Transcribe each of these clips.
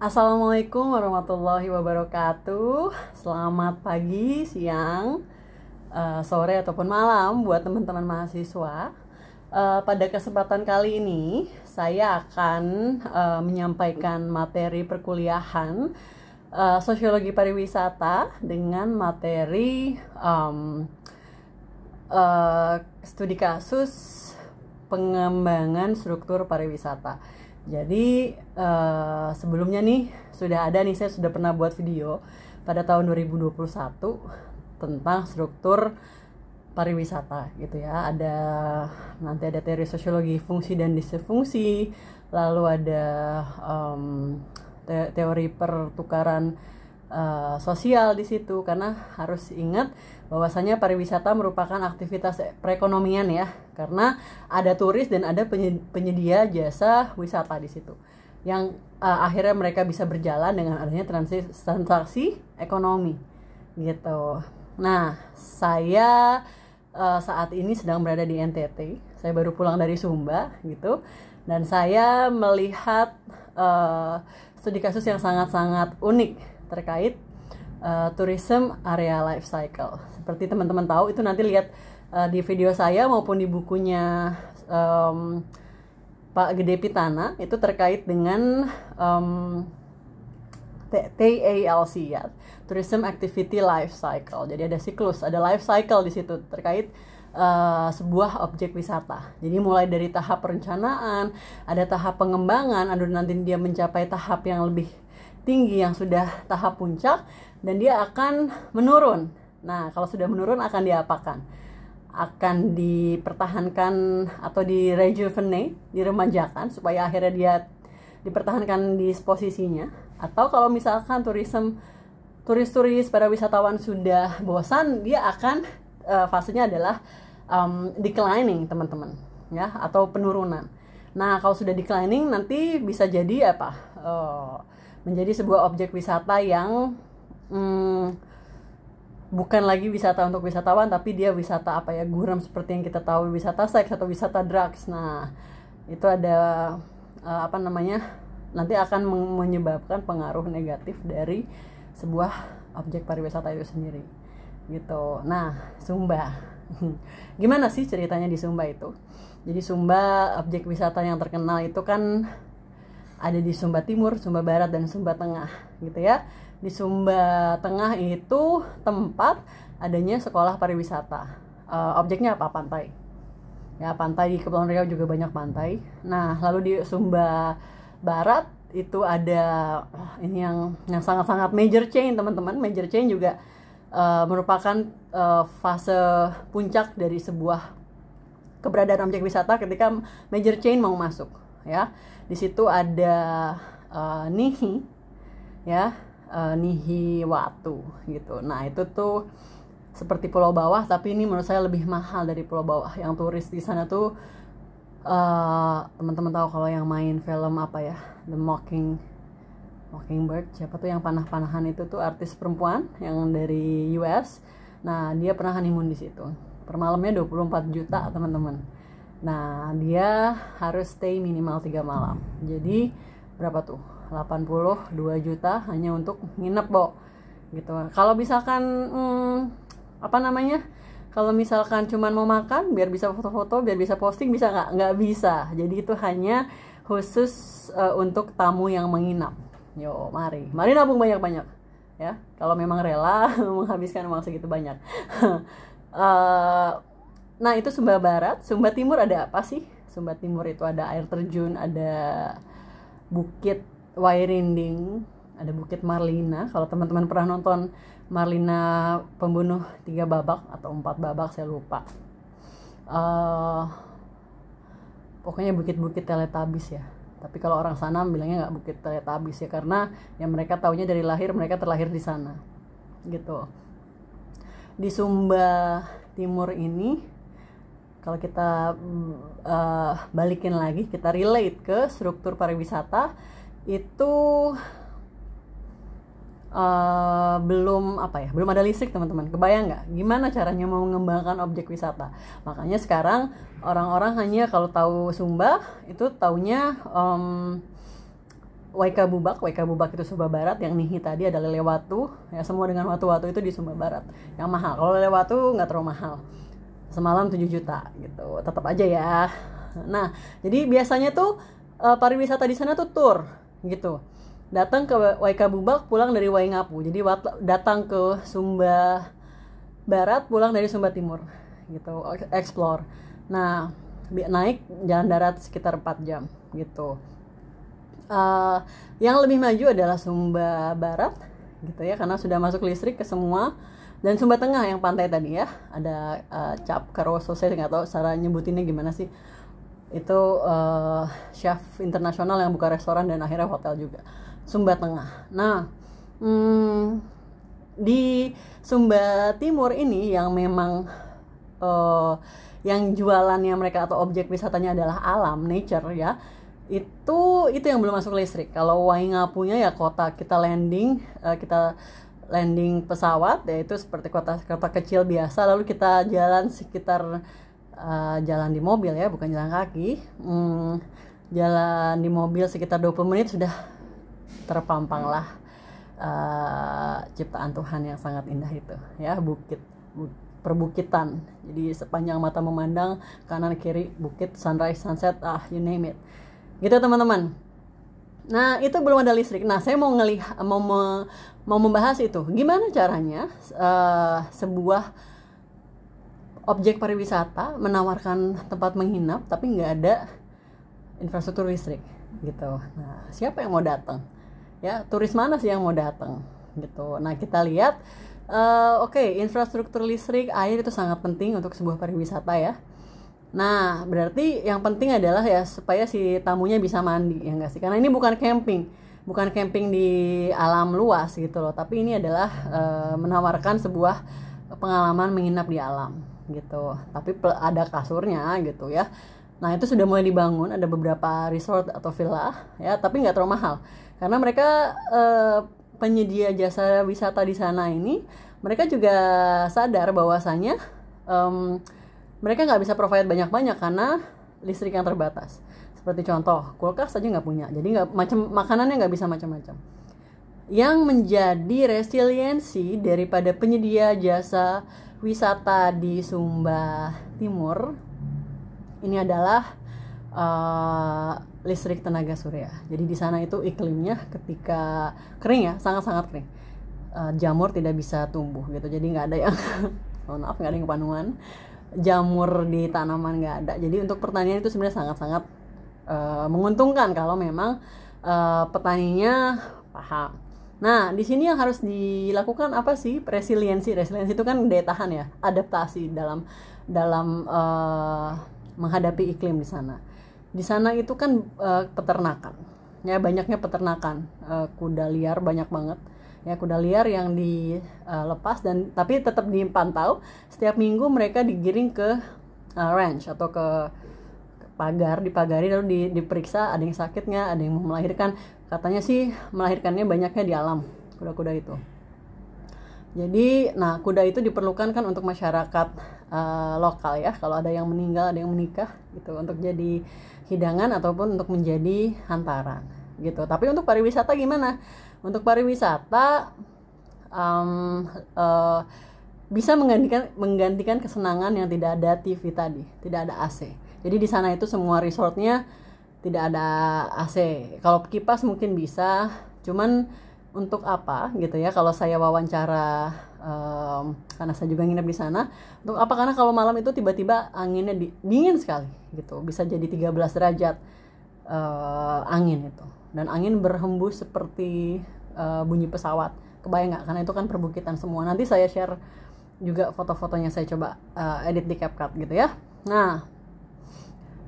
Assalamualaikum warahmatullahi wabarakatuh. Selamat pagi, siang, sore ataupun malam buat teman-teman mahasiswa. Pada kesempatan kali ini saya akan menyampaikan materi perkuliahan sosiologi pariwisata dengan materi studi kasus pengembangan struktur pariwisata. Jadi sebelumnya nih saya sudah pernah buat video pada tahun 2021 tentang struktur pariwisata gitu ya. Nanti ada teori sosiologi fungsi dan disfungsi, lalu ada teori pertukaran sosial di situ, karena harus ingat bahwasanya pariwisata merupakan aktivitas perekonomian ya, karena ada turis dan ada penyedia jasa wisata di situ yang akhirnya mereka bisa berjalan dengan adanya transaksi ekonomi gitu. Nah, saya saat ini sedang berada di NTT. Saya baru pulang dari Sumba gitu, dan saya melihat studi kasus yang sangat-sangat unik terkait tourism area life cycle. Seperti teman-teman tahu, itu nanti lihat di video saya maupun di bukunya Pak Gede Pitana, itu terkait dengan TALC ya, Tourism Activity Life Cycle. Jadi ada siklus, ada life cycle di situ terkait sebuah objek wisata. Jadi mulai dari tahap perencanaan, ada tahap pengembangan, nanti dia mencapai tahap yang lebih tinggi yang sudah tahap puncak, dan dia akan menurun. Nah, kalau sudah menurun akan diapakan? Akan dipertahankan atau rejuvenate, diremajakan supaya akhirnya dia dipertahankan di posisinya. Atau kalau misalkan turis-turis para wisatawan sudah bosan, dia akan fasenya adalah declining, teman-teman, ya, atau penurunan. Nah, kalau sudah declining nanti bisa jadi apa? Menjadi sebuah objek wisata yang bukan lagi wisata untuk wisatawan, tapi dia wisata gurem, seperti yang kita tahu, wisata seks atau wisata drugs. Nah, itu ada nanti akan menyebabkan pengaruh negatif dari sebuah objek pariwisata itu sendiri gitu. Nah, Sumba gimana sih ceritanya di Sumba itu? Jadi Sumba, objek wisata yang terkenal itu kan ada di Sumba Timur, Sumba Barat, dan Sumba Tengah gitu ya. Di Sumba Tengah itu tempat adanya sekolah pariwisata. Objeknya apa? Pantai. Ya, pantai. Di Kepulauan Riau juga banyak pantai. Nah, lalu di Sumba Barat itu ada ini yang sangat-sangat major chain, teman-teman. Major chain juga merupakan fase puncak dari sebuah keberadaan objek wisata ketika major chain mau masuk ya. Di situ ada Nihi ya, Nihi Watu gitu. Nah, itu tuh seperti pulau bawah, tapi ini menurut saya lebih mahal dari pulau bawah. Yang turis di sana tuh teman-teman tahu kalau yang main film The Mockingbird, siapa tuh yang panah-panahan, itu tuh artis perempuan yang dari US. Nah, dia pernah honeymoon di situ. Per malamnya 24 juta, teman-teman. Nah, dia harus stay minimal 3 malam. Jadi berapa tuh? 82 juta hanya untuk nginep, Bo. Gitu. Kalau misalkan kalau misalkan cuman mau makan biar bisa foto-foto, biar bisa posting, bisa nggak bisa. Jadi itu hanya khusus untuk tamu yang menginap. Yo, mari nabung banyak-banyak ya, kalau memang rela menghabiskan uang segitu banyak. Nah, itu Sumba Barat. Sumba Timur ada apa sih? Sumba Timur itu ada air terjun, ada Bukit Wairinding, ada Bukit Marlina. Kalau teman-teman pernah nonton Marlina Pembunuh 3 babak atau 4 babak, saya lupa. Pokoknya bukit-bukit Teletubbies ya. Tapi kalau orang sana bilangnya nggak Bukit Teletubbies ya, karena yang mereka taunya dari lahir, mereka terlahir di sana gitu. Di Sumba Timur ini, kalau kita balikin lagi, kita relate ke struktur pariwisata, itu belum ada listrik, teman-teman. Kebayang nggak gimana caranya mau mengembangkan objek wisata? Makanya sekarang orang-orang hanya kalau tahu Sumba itu taunya Waikabubak itu Sumba Barat, yang Nihi tadi adalah Lelewatu, ya semua dengan watu-watu itu di Sumba Barat yang mahal. Kalau Lelewatu nggak terlalu mahal, semalam 7 juta gitu, tetap aja ya. Nah, jadi biasanya tuh pariwisata di sana tuh tour gitu, datang ke Waikabubak, pulang dari Waingapu, jadi datang ke Sumba Barat, pulang dari Sumba Timur gitu, explore. Nah, naik jalan darat sekitar 4 jam gitu. Yang lebih maju adalah Sumba Barat gitu ya, karena sudah masuk listrik ke semua. Dan Sumba Tengah yang pantai tadi ya, ada Cap Karoso, saya nggak tahu cara nyebutinnya gimana sih, itu chef internasional yang buka restoran dan akhirnya hotel juga, Sumba Tengah. Nah, di Sumba Timur ini yang memang yang jualannya mereka atau objek wisatanya adalah alam, nature ya, itu yang belum masuk listrik. Kalau Waingapunya ya kota kita landing pesawat, yaitu seperti kota kecil biasa, lalu kita jalan sekitar jalan di mobil ya, bukan jalan kaki, jalan di mobil sekitar 20 menit sudah terpampanglah ciptaan Tuhan yang sangat indah itu ya, perbukitan. Jadi sepanjang mata memandang, kanan kiri bukit, sunrise, sunset, you name it gitu teman-teman. Nah, itu belum ada listrik. Nah, saya mau membahas itu, gimana caranya sebuah objek pariwisata menawarkan tempat menginap tapi nggak ada infrastruktur listrik gitu. Nah, siapa yang mau datang ya, turis mana sih yang mau datang gitu. Nah, kita lihat infrastruktur listrik, air itu sangat penting untuk sebuah pariwisata ya. Nah, berarti yang penting adalah ya supaya si tamunya bisa mandi, ya enggak sih? Karena ini bukan camping di alam luas gitu loh, tapi ini adalah menawarkan sebuah pengalaman menginap di alam gitu. Tapi ada kasurnya gitu ya. Nah, itu sudah mulai dibangun, ada beberapa resort atau villa ya, tapi nggak terlalu mahal. Karena mereka penyedia jasa wisata di sana ini, mereka juga sadar bahwasanya mereka nggak bisa provide banyak-banyak karena listrik yang terbatas. Seperti contoh, kulkas saja nggak punya, jadi makanannya nggak bisa macam-macam. Yang menjadi resiliensi daripada penyedia jasa wisata di Sumba Timur ini adalah listrik tenaga surya. Jadi di sana itu iklimnya ketika kering ya, sangat-sangat kering. Jamur tidak bisa tumbuh gitu, jadi nggak ada yang nggak ada yang kepanuan. Jamur di tanaman nggak ada. Jadi untuk pertanian itu sebenarnya sangat-sangat menguntungkan kalau memang petaninya paham. Nah, di sini yang harus dilakukan apa sih? Resiliensi itu kan daya tahan ya, adaptasi dalam menghadapi iklim di sana. Di sana itu kan peternakan, ya banyaknya peternakan, kuda liar banyak banget. Ya, kuda liar yang dilepas dan tapi tetap dipantau. Setiap minggu mereka digiring ke ranch atau ke dipagari lalu diperiksa, ada yang sakit nggak, ada yang mau melahirkan. Katanya sih melahirkannya banyaknya di alam, kuda-kuda itu. Jadi, nah kuda itu diperlukan kan untuk masyarakat lokal ya. Kalau ada yang meninggal, ada yang menikah gitu, untuk jadi hidangan ataupun untuk menjadi hantaran gitu. Tapi untuk pariwisata gimana? Untuk pariwisata bisa menggantikan kesenangan yang tidak ada TV tadi, tidak ada AC. Jadi di sana itu semua resortnya tidak ada AC. Kalau kipas mungkin bisa, cuman untuk apa gitu ya? Kalau saya wawancara, karena saya juga nginep di sana, untuk apa? Karena kalau malam itu tiba-tiba anginnya dingin sekali gitu, bisa jadi 13 derajat angin itu. Dan angin berhembus seperti bunyi pesawat. Kebayang nggak? Karena itu kan perbukitan semua. Nanti saya share juga foto-fotonya, saya coba edit di CapCut gitu ya. Nah,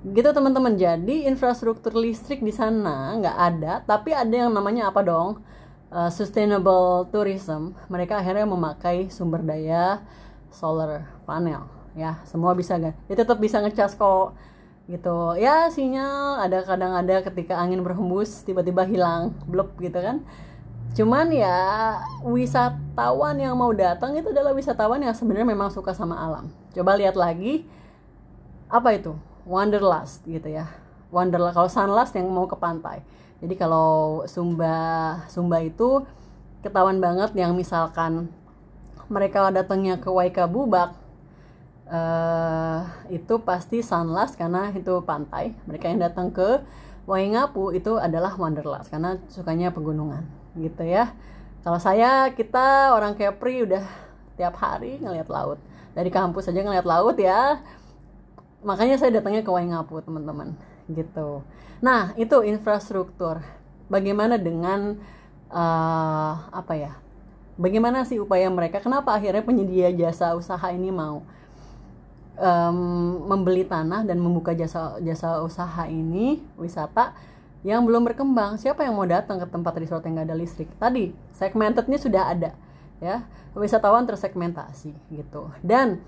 gitu teman-teman. Jadi infrastruktur listrik di sana nggak ada, tapi ada yang namanya apa dong? Sustainable tourism. Mereka akhirnya memakai sumber daya solar panel. Ya, semua bisa kan? Ya tetap bisa ngecas kok. Gitu ya, sinyal kadang ada ketika angin berhembus tiba-tiba hilang blub gitu kan. Cuman ya wisatawan yang mau datang itu adalah wisatawan yang sebenarnya memang suka sama alam. Coba lihat lagi apa itu wanderlust gitu ya, wanderlust. Kalau sunlust yang mau ke pantai, Jadi kalau Sumba itu ketahuan banget yang misalkan mereka datangnya ke Waika Bubak, itu pasti Sunlust karena itu pantai. Mereka yang datang ke Waingapu itu adalah Wanderlust karena sukanya pegunungan gitu ya. Kalau kita orang Kepri udah tiap hari ngelihat laut. Dari kampus aja ngelihat laut ya. Makanya saya datangnya ke Waingapu, teman-teman. Gitu. Nah, itu infrastruktur. Bagaimana dengan bagaimana sih upaya mereka? Kenapa akhirnya penyedia jasa usaha ini mau membeli tanah dan membuka jasa usaha ini wisata yang belum berkembang? Siapa yang mau datang ke tempat resort yang nggak ada listrik? Tadi segmentednya sudah ada, ya, wisatawan tersegmentasi gitu. Dan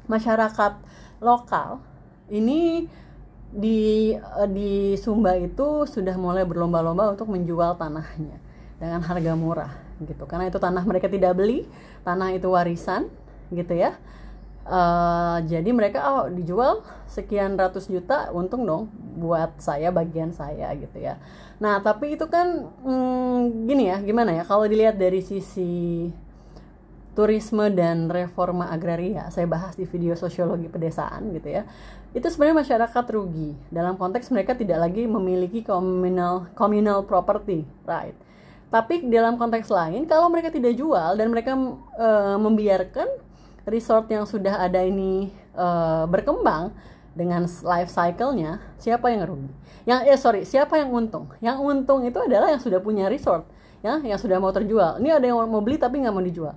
masyarakat lokal ini di Sumba itu sudah mulai berlomba-lomba untuk menjual tanahnya dengan harga murah gitu, karena itu tanah mereka tidak beli, tanah itu warisan gitu ya. Jadi mereka dijual sekian ratus juta, untung dong buat saya, bagian saya gitu ya. Nah tapi itu kan gini ya, gimana ya kalau dilihat dari sisi turisme dan reforma agraria, saya bahas di video sosiologi pedesaan gitu ya. Itu sebenarnya masyarakat rugi dalam konteks mereka tidak lagi memiliki communal property, right? Tapi dalam konteks lain, kalau mereka tidak jual dan mereka membiarkan resort yang sudah ada ini berkembang dengan life cycle-nya, siapa yang rugi? Siapa yang untung? Yang untung itu adalah yang sudah punya resort, ya, yang sudah mau terjual. Ini ada yang mau beli tapi nggak mau dijual.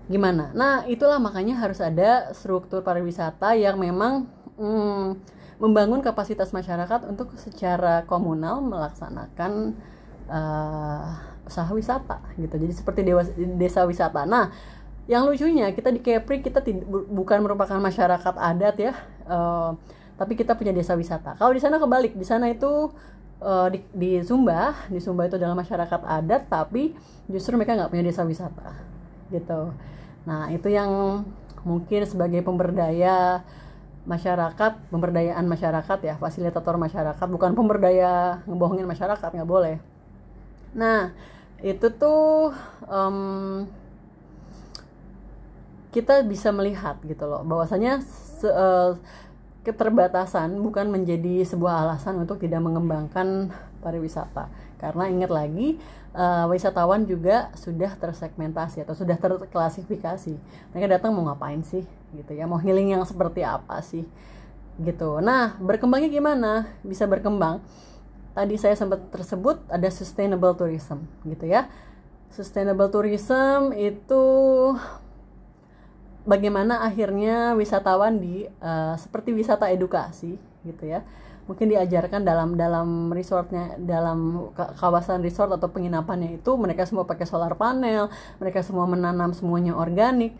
Gimana? Nah, itulah makanya harus ada struktur pariwisata yang memang membangun kapasitas masyarakat untuk secara komunal melaksanakan usaha wisata gitu. Jadi seperti desa wisata. Nah, yang lucunya kita di Kepri kita bukan merupakan masyarakat adat ya, tapi kita punya desa wisata. Kalau di sana kebalik, di sana itu di Sumba itu adalah masyarakat adat, tapi justru mereka nggak punya desa wisata gitu. Nah itu yang mungkin sebagai pemberdayaan masyarakat ya, fasilitator masyarakat, bukan pemberdaya ngebohongin masyarakat, nggak boleh. Nah itu tuh kita bisa melihat gitu loh, bahwasanya keterbatasan bukan menjadi sebuah alasan untuk tidak mengembangkan pariwisata. Karena ingat lagi, wisatawan juga sudah tersegmentasi atau sudah terklasifikasi. Mereka datang mau ngapain sih gitu ya, mau healing yang seperti apa sih gitu. Nah berkembangnya gimana? Bisa berkembang, tadi saya sempat tersebut ada sustainable tourism gitu ya. Sustainable tourism itu bagaimana akhirnya wisatawan seperti wisata edukasi gitu ya, mungkin diajarkan dalam resortnya, dalam kawasan resort atau penginapannya itu mereka semua pakai solar panel, mereka semua menanam semuanya organik,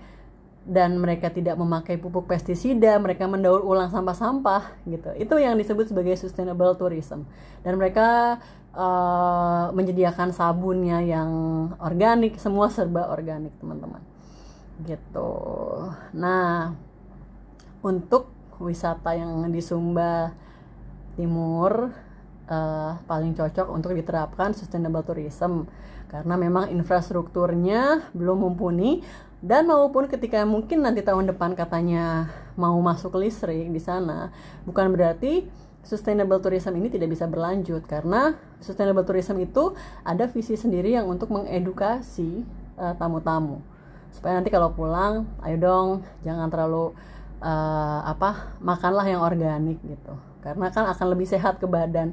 dan mereka tidak memakai pupuk pestisida, mereka mendaur ulang sampah-sampah gitu. Itu yang disebut sebagai sustainable tourism. Dan mereka menyediakan sabunnya yang organik, semua serba organik teman-teman gitu. Nah untuk wisata yang di Sumba Timur paling cocok untuk diterapkan sustainable tourism karena memang infrastrukturnya belum mumpuni, dan maupun ketika mungkin nanti tahun depan katanya mau masuk listrik di sana, bukan berarti sustainable tourism ini tidak bisa berlanjut, karena sustainable tourism itu ada visi sendiri yang untuk mengedukasi tamu-tamu supaya nanti kalau pulang, ayo dong jangan terlalu makanlah yang organik gitu, karena kan akan lebih sehat ke badan,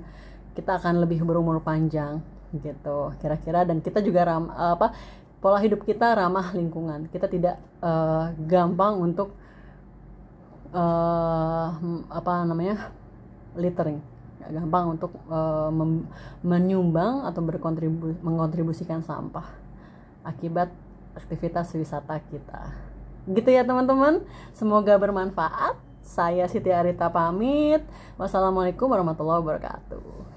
kita akan lebih berumur panjang gitu kira-kira, dan kita juga pola hidup kita ramah lingkungan, kita tidak gampang untuk littering, gak gampang untuk menyumbang atau mengkontribusikan sampah akibat aktivitas wisata kita. Gitu ya teman-teman, semoga bermanfaat. Saya Siti Arita pamit. Wassalamualaikum warahmatullahi wabarakatuh.